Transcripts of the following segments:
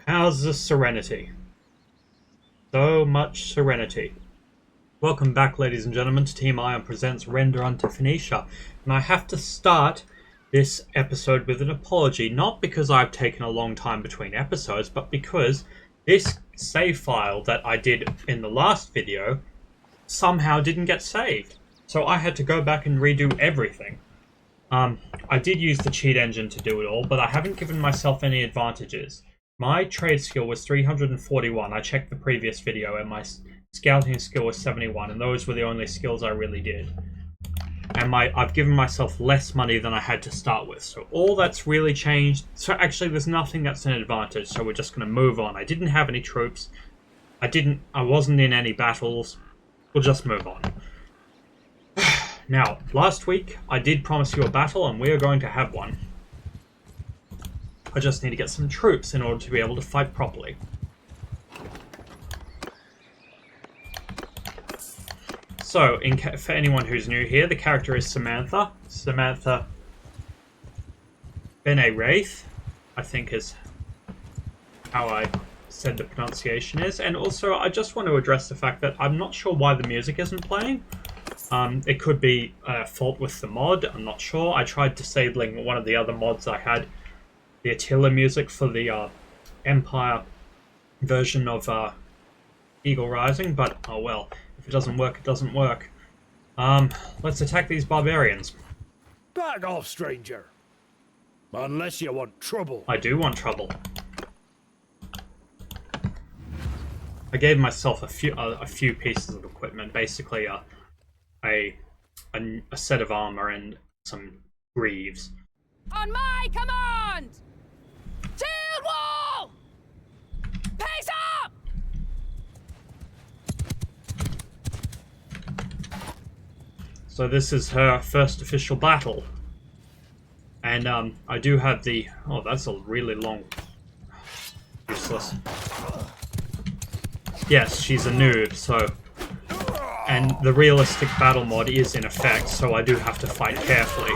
How's the serenity? So much serenity. Welcome back, ladies and gentlemen, to Team Ion Presents Render unto Phoenicia. And I have to start this episode with an apology, not because I've taken a long time between episodes, but because this save file that I did in the last video somehow didn't get saved. So I had to go back and redo everything. I did use the cheat engine to do it all, but I haven't given myself any advantages. My trade skill was 341. I checked the previous video, and my scouting skill was 71, and those were the only skills I really did. And I've given myself less money than I had to start with, so all that's really changed. So actually, there's nothing that's an advantage, so we're just going to move on. I didn't have any troops. I wasn't in any battles. We'll just move on. Now, last week, I did promise you a battle, and we are going to have one. I just need to get some troops in order to be able to fight properly. So, for anyone who's new here, the character is Samantha. Samantha Beine Raithe, I think is how I said the pronunciation is. And also, I just want to address the fact that I'm not sure why the music isn't playing. It could be a fault with the mod, I'm not sure. I tried disabling one of the other mods I had, the Attila music for the Empire version of Eagle Rising, but oh well. If it doesn't work, it doesn't work. Let's attack these barbarians. Back off, stranger. Unless you want trouble. I do want trouble. I gave myself a few pieces of equipment, basically a set of armor and some greaves. On my command! Shield wall! Pace up! So this is her first official battle. And I do have the... Oh, that's a really long... Useless. Yes, she's a noob, so... And the realistic battle mod is in effect, so I do have to fight carefully.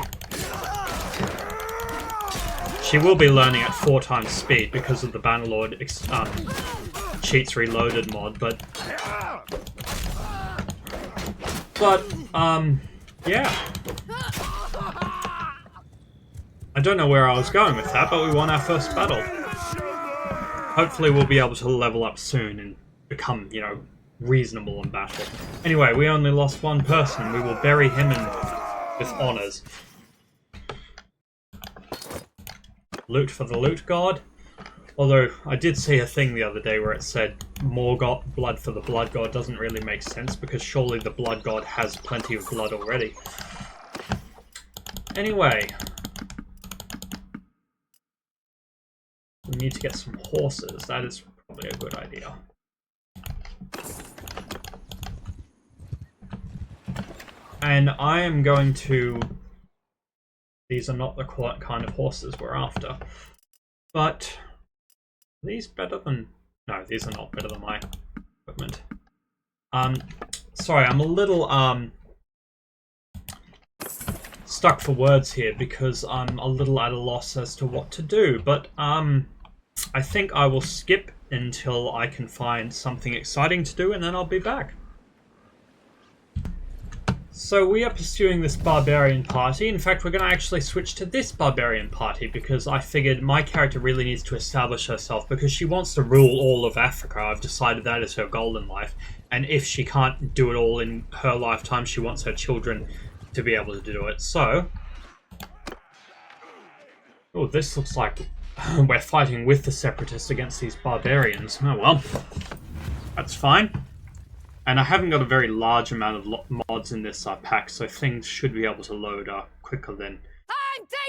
She will be learning at 4 times speed because of the Bannerlord cheats reloaded mod, but yeah. I don't know where I was going with that, but we won our first battle. Hopefully we'll be able to level up soon and become, you know, reasonable in battle. Anyway, we only lost one person, and we will bury him with honors. Loot for the loot god. Although, I did see a thing the other day where it said more blood for the blood god doesn't really make sense, because surely the blood god has plenty of blood already. Anyway. We need to get some horses. That is probably a good idea. And I am going to... These are not the kind of horses we're after. But... Are these better than... No, these are not better than my equipment. Sorry, I'm a little, stuck for words here because I'm a little at a loss as to what to do. But, I think I will skip until I can find something exciting to do, and then I'll be back. So we are pursuing this barbarian party. In fact, we're going to actually switch to this barbarian party because I figured my character really needs to establish herself because she wants to rule all of Africa. I've decided that is her goal in life. And if she can't do it all in her lifetime, she wants her children to be able to do it. So... Oh, this looks like we're fighting with the separatists against these barbarians. Oh well, that's fine. And I haven't got a very large amount of mods in this pack, so things should be able to load quicker than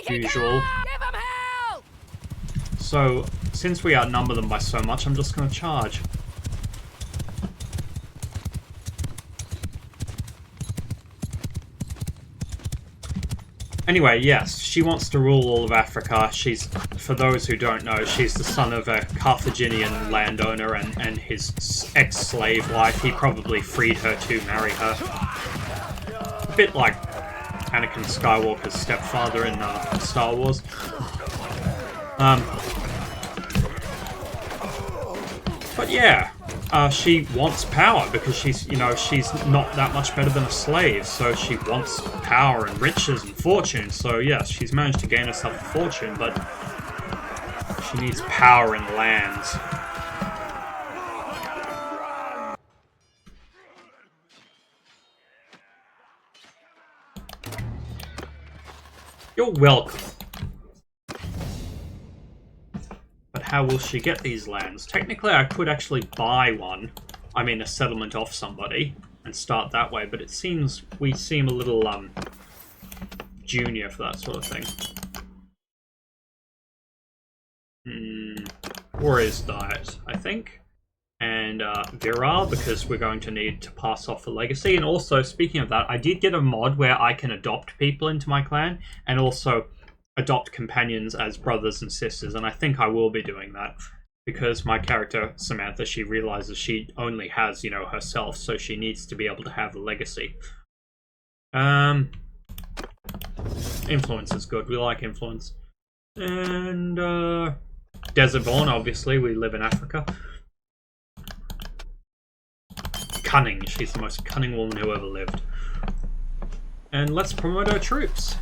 usual. Give 'em hell! So, since we outnumber them by so much, I'm just going to charge. Anyway, yes, she wants to rule all of Africa. She's, for those who don't know, she's the son of a Carthaginian landowner and his ex-slave wife. He probably freed her to marry her. A bit like Anakin Skywalker's stepfather in Star Wars. But yeah, she wants power because she's, you know, she's not that much better than a slave. So she wants power and riches and fortune. So yes, she's managed to gain herself a fortune, but she needs power and lands. You're welcome. But how will she get these lands? Technically, I could actually buy one. I mean, a settlement off somebody and start that way. But it seems we seem a little junior for that sort of thing. Warriors diet, I think. And virile, because we're going to need to pass off a legacy. And also, speaking of that, I did get a mod where I can adopt people into my clan and also adopt companions as brothers and sisters. And I think I will be doing that because my character, Samantha, she realizes she only has, you know, herself, so she needs to be able to have a legacy. Influence is good. We like influence. And desert born, obviously. We live in Africa. Cunning. She's the most cunning woman who ever lived. And let's promote our troops.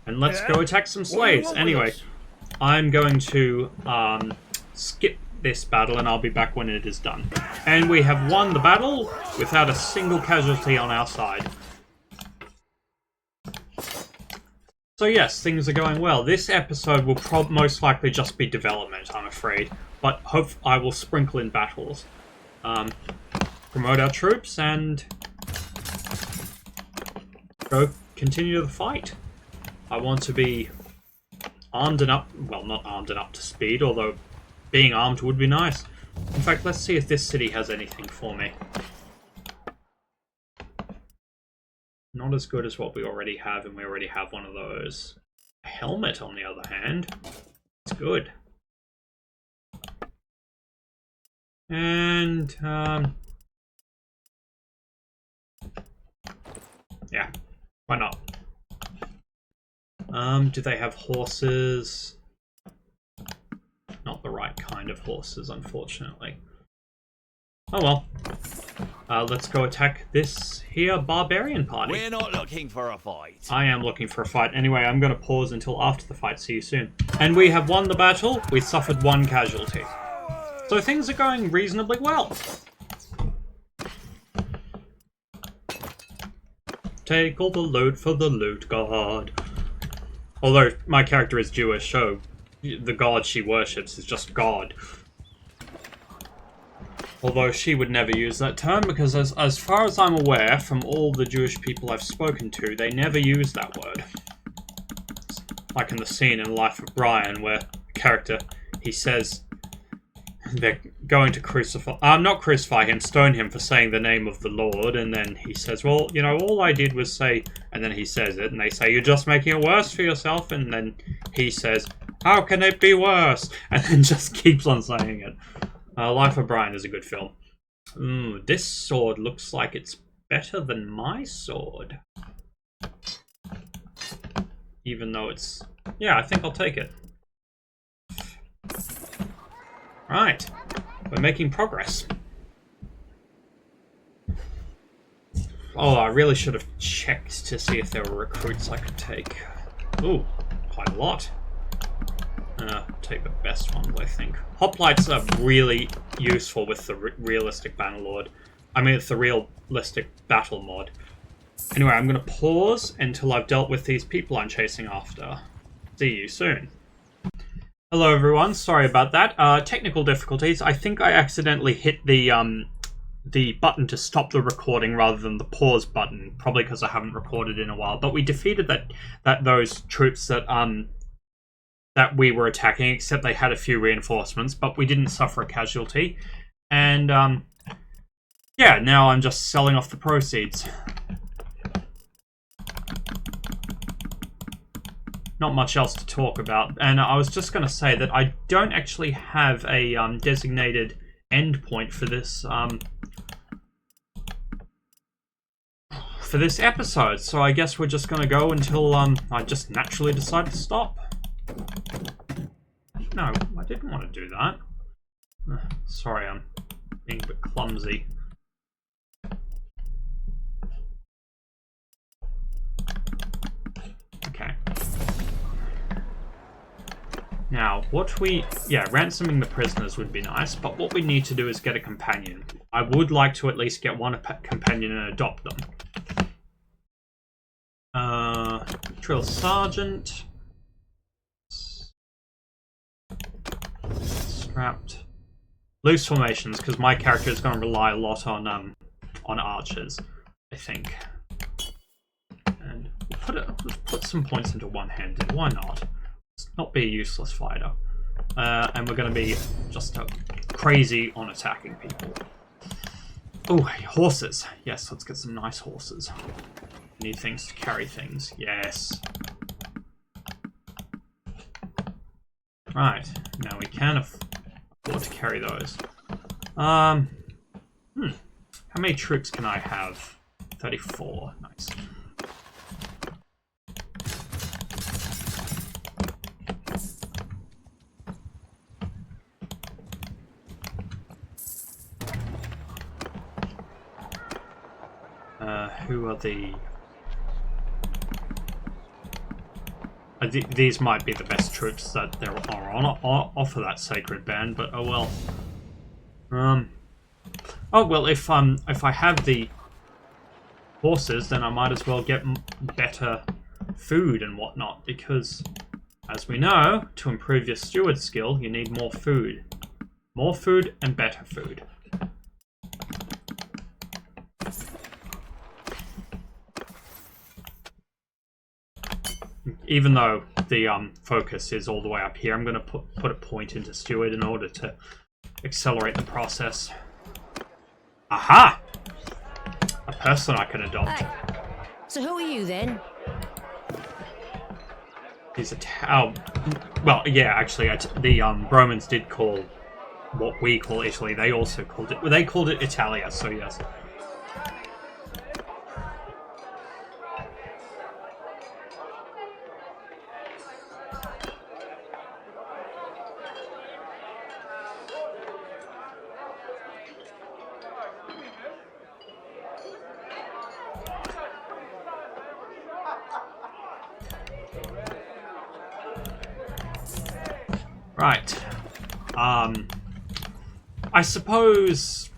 And let's go attack some slaves. Anyway, I'm going to skip this battle and I'll be back when it is done. And we have won the battle without a single casualty on our side. So yes, things are going well. This episode will most likely just be development, I'm afraid. But I will sprinkle in battles. Promote our troops and go continue the fight. I want to be armed and up... Well, not armed and up to speed, although being armed would be nice. In fact, let's see if this city has anything for me. Not as good as what we already have, and we already have one of those. A helmet, on the other hand. It's good. And, yeah, why not? Do they have horses? Not the right kind of horses, unfortunately. Oh well. Let's go attack this here barbarian party. We're not looking for a fight. I am looking for a fight. Anyway, I'm going to pause until after the fight. See you soon. And we have won the battle. We suffered one casualty. So things are going reasonably well. Take all the loot for the loot god. Although my character is Jewish, so the god she worships is just God. Although she would never use that term, because as far as I'm aware, from all the Jewish people I've spoken to, they never use that word. Like in the scene in Life of Brian, where the character, he says they're going to not crucify him, stone him for saying the name of the Lord, and then he says, well, you know, all I did was say, and then he says it, and they say, you're just making it worse for yourself, and then he says, how can it be worse? And then just keeps on saying it. Life of Brian is a good film. This sword looks like it's better than my sword. Even though it's... Yeah, I think I'll take it. Right. We're making progress. Oh, I really should have checked to see if there were recruits I could take. Ooh, quite a lot. Take the best ones, I think. Hoplites are really useful with the realistic Bannerlord. I mean, it's the realistic battle mod. Anyway, I'm going to pause until I've dealt with these people I'm chasing after. See you soon. Hello, everyone. Sorry about that. Technical difficulties. I think I accidentally hit the button to stop the recording rather than the pause button, probably because I haven't recorded in a while. But we defeated those troops that we were attacking, except they had a few reinforcements, but we didn't suffer a casualty. And, yeah, now I'm just selling off the proceeds. Not much else to talk about. And I was just going to say that I don't actually have a designated endpoint for this for this episode, so I guess we're just gonna go until I just naturally decide to stop. No, I didn't want to do that. Sorry, I'm being a bit clumsy. Okay. Now, ransoming the prisoners would be nice, but what we need to do is get a companion. I would like to at least get one companion and adopt them. Drill Sergeant. Strapped. Loose formations, because my character is going to rely a lot on archers, I think. And let's put some points into one-handed. Why not? Let's not be a useless fighter. And we're going to be just crazy on attacking people. Oh, horses. Yes, let's get some nice horses. Need things to carry things. Yes. Right. Now we can afford to carry those. How many troops can I have? 34. Nice. Who are the... These might be the best troops that there are on offer that sacred band, but oh well. Oh well, if I have the horses, then I might as well get better food and whatnot, because as we know, to improve your steward skill, you need more food and better food. Even though the focus is all the way up here, I'm going to put a point into steward in order to accelerate the process. Aha! A person I can adopt. Hey. So who are you then? He's well, yeah, actually, the Romans did call what we call Italy. They also called it Italia. So yes. Right. I suppose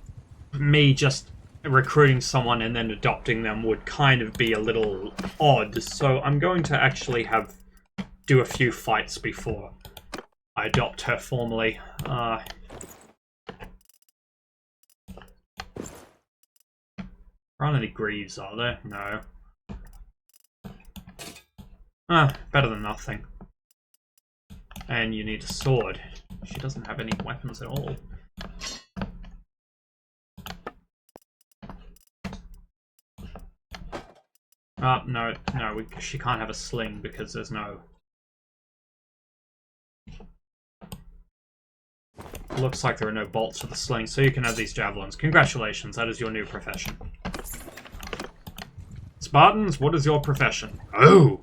me just recruiting someone and then adopting them would kind of be a little odd, so I'm going to actually do a few fights before I adopt her formally. Aren't any Greaves, are there? No. Better than nothing. And you need a sword. She doesn't have any weapons at all. No, she can't have a sling because there's no... Looks like there are no bolts for the sling, so you can have these javelins. Congratulations, that is your new profession. Spartans, what is your profession? Oh!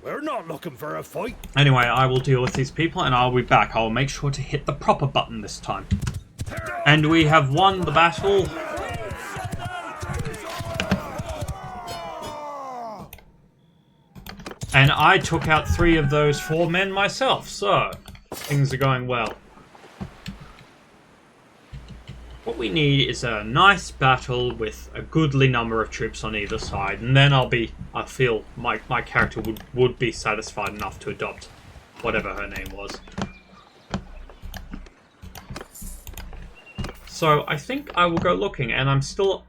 We're not looking for a fight. Anyway, I will deal with these people and I'll be back. I'll make sure to hit the proper button this time. And we have won the battle. And I took out 3 of those 4 men myself, so things are going well. What we need is a nice battle with a goodly number of troops on either side, and then I feel my character would be satisfied enough to adopt whatever her name was. So I think I will go looking, and I'm still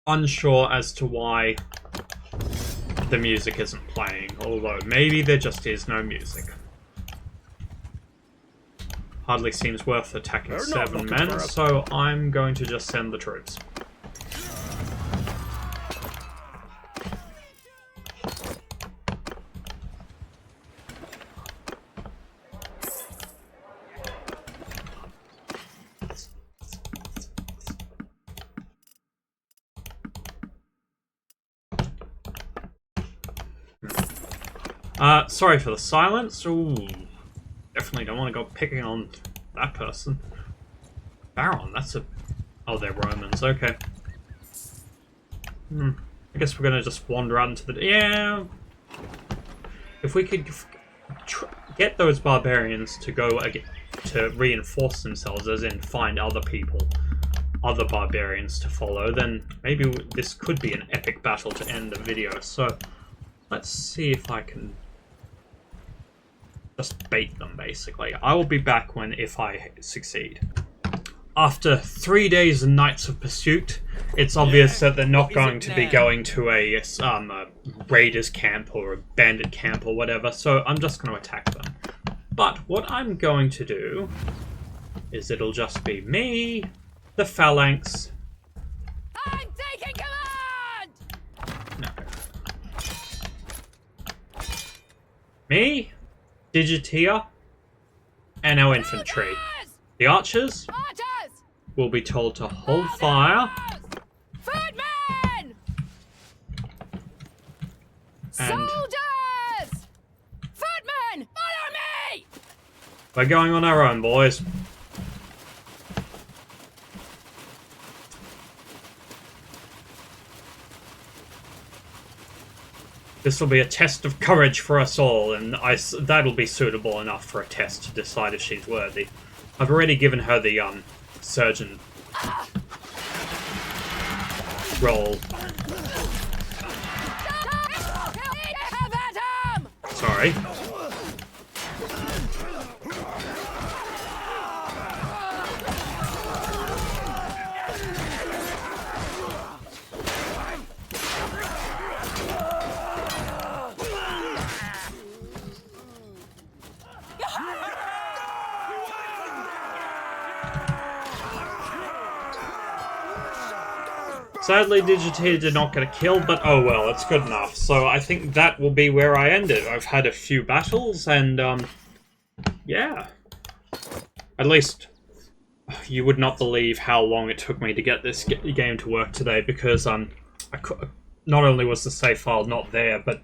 unsure as to why the music isn't playing, although maybe there just is no music. Hardly seems worth attacking 7 men, so I'm going to just send the troops. Sorry for the silence. Ooh, definitely don't want to go picking on that person. Baron, that's a... Oh, they're Romans, okay. I guess we're gonna just wander out into the... Yeah... If we could get those barbarians to go again, to reinforce themselves, as in find other people, other barbarians to follow, then maybe this could be an epic battle to end the video. So let's see if I can just bait them, basically. I will be back if I succeed. After 3 days and nights of pursuit, it's obvious that they're not going to be going to a raiders camp or a bandit camp or whatever, so I'm just going to attack them. But what I'm going to do is it'll just be me, the phalanx. I'm taking command! No. Me, Digitia, and our infantry. The archers Archers! will be told to hold fire. Footmen! And Soldiers! Footmen! Follow me! we're going on our own, boys. This will be a test of courage for us all, and that'll be suitable enough for a test to decide if she's worthy. I've already given her the surgeon roll. Sorry. Sadly, Digitia did not get a kill, but oh well, it's good enough. So I think that will be where I end it. I've had a few battles, and yeah. At least, you would not believe how long it took me to get this game to work today, because not only was the save file not there, but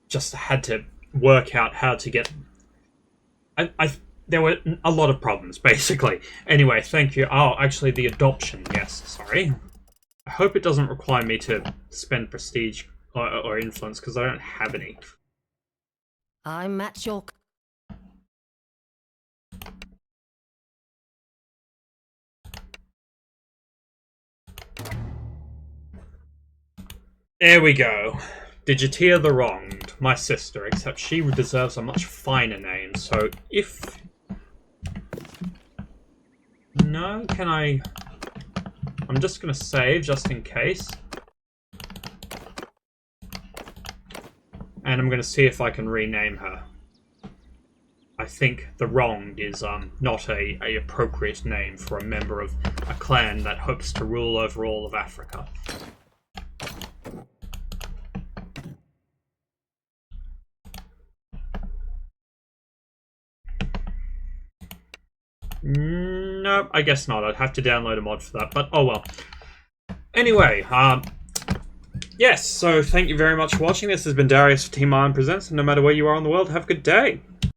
just had to work out how to get... There were a lot of problems, basically. Anyway, thank you. Oh, actually, the adoption, yes, sorry. I hope it doesn't require me to spend prestige or influence, because I don't have any. I match your... There we go. Digitia the Wronged, my sister, except she deserves a much finer name, so if... No, can I... I'm just going to save, just in case. And I'm going to see if I can rename her. I think the Wronged is not a appropriate name for a member of a clan that hopes to rule over all of Africa. Nope, I guess not. I'd have to download a mod for that, but oh well. Anyway, yes, so thank you very much for watching. This has been Darius for Team Iron Presents, and no matter where you are in the world, have a good day.